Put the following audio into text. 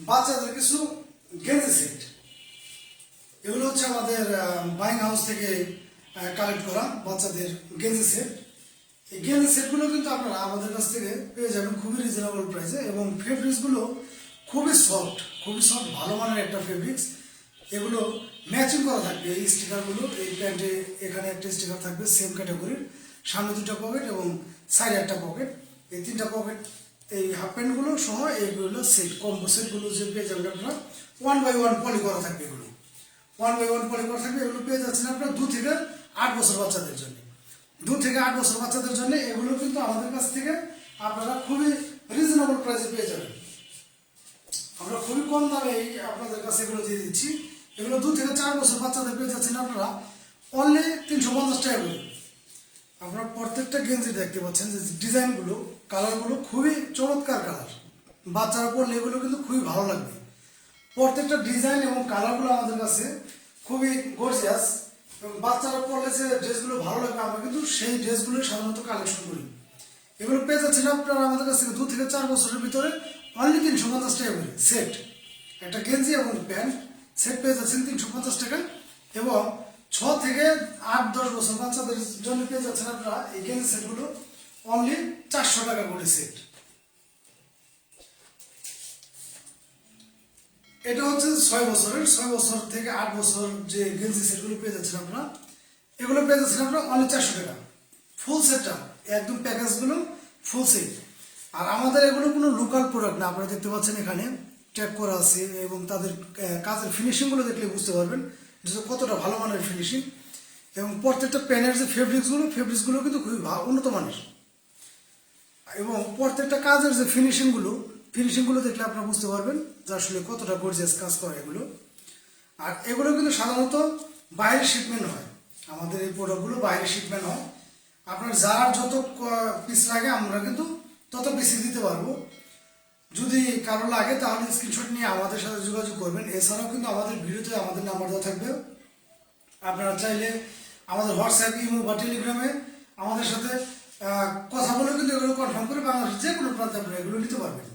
বাচ্চাদের কিছু গেঞ্জি সেট, এগুলো হচ্ছে আমাদের বাইং হাউস থেকে কালেক্ট করা বাচ্চাদের গেঞ্জি সেট। এই গেঞ্জি সেটগুলো কিন্তু আপনারা আমাদের কাছ থেকে পেয়ে যাবেন খুবই রিজনেবল প্রাইসে, এবং ফেব্রিক্সগুলো খুবই সফট, ভালো মানের একটা ফেব্রিক্স। এগুলো ম্যাচিং করা থাকবে, এই স্টিকারগুলো এই প্যান্টে এখানে একটা স্টিকার থাকবে সেম ক্যাটাগরির, সামনে দুটো পকেট এবং সাইডে একটা পকেট, এই তিনটা পকেট এই হাফ প্যান্টগুলো সহ এইগুলো সেট কম্বো সেটগুলো যে পেয়ে যাবেন আপনারা 1/1 পলি করা থাকবে। এগুলো 1/1 পলি করা থাকবে। এগুলো পেয়ে যাচ্ছেন আপনারা 2 থেকে 8 বছর বাচ্চাদের জন্য। 2 থেকে 8 বছর বাচ্চাদের জন্য এগুলো কিন্তু আমাদের কাছ থেকে আপনারা খুবই রিজনেবল প্রাইসে পেয়ে যাবেন। আমরা খুবই কম দামে আপনাদের কাছে এগুলো দিয়ে দিচ্ছি। এগুলো 2 থেকে 4 বছর বাচ্চাদের পেয়ে যাচ্ছেন আপনারা অনলি 350 টাকা করে। আপনারা প্রত্যেকটা গেঞ্জি দেখতে পাচ্ছেন যে ডিজাইনগুলো, কালারগুলো খুবই চমৎকার কালার, বাচ্চারা পরলে এগুলো কিন্তু খুবই ভালো লাগবে। প্রত্যেকটা ডিজাইন এবং কালারগুলো আমাদের কাছে খুবই গর্জিয়াস, এবং বাচ্চারা পরলে যে ড্রেসগুলো ভালো লাগবে আমরা কিন্তু সেই ড্রেসগুলোই সাধারণত কালেকশন করি। এগুলো পেয়ে যাচ্ছেন আপনারা আমাদের কাছ থেকে 2 থেকে 4 বছরের ভিতরে অনলি 350 টাকা করে সেট। একটা গেঞ্জি এবং প্যান্ট সেট পেয়ে যাচ্ছেন 350 টাকা, এবং 6 থেকে 8-10 বছর বাচ্চাদের জন্য পেয়ে যাচ্ছেন আপনারা এই গেঞ্জি সেটগুলো অনলি 400 টাকা করে সেট। এটা হচ্ছে 6 বছরের, 6 বছর থেকে 8 বছর যে গেঞ্জি সেটগুলো পেয়ে যাচ্ছেন আপনারা, এগুলো পেয়ে যাচ্ছেন আপনারা অনলি 400 টাকা ফুল সেটটা, একদম প্যাকেজগুলো ফুল সেট। আর আমাদের এগুলো কোনো লোকাল প্রোডাক্ট না, আপনারা দেখতে পাচ্ছেন এখানে ট্যাগ করা আছে, এবং তাদের কাজের ফিনিশিংগুলো দেখলে বুঝতে পারবেন যে কতটা ভালো মানের ফিনিশিং। এবং প্রত্যেকটা প্যানের যে ফেব্রিক্সগুলো কিন্তু খুবই উন্নত মানের, এবং প্রত্যেকটা কাজের যে ফিনিশিংগুলো দেখলে আপনারা বুঝতে পারবেন যে আসলে কতটা গর্জিয়াস কাজ করে এগুলো। আর এগুলো কিন্তু সাধারণত বাইরে শিপমেন্ট হয়, আমাদের এই প্রোডাক্টগুলো বাইরে শিপমেন্ট হয়। আপনার যার যত পিস লাগে আমরা কিন্তু তত পিসই দিতে পারবো। যদি কারো লাগে তাহলে স্ক্রিনশট নিয়ে আমাদের সাথে যোগাযোগ করবেন। এছাড়াও কিন্তু আমাদের ভিডিওতে আমাদের নাম্বার দেওয়া থাকবে, আপনারা চাইলে আমাদের হোয়াটসঅ্যাপ, ইমো বা টেলিগ্রামে আমাদের সাথে কথা বলে কিন্তু এগুলো কনফার্ম করে বাংলাদেশের যে কোনো প্রান্তে আপনারা এগুলো নিতে পারবেন।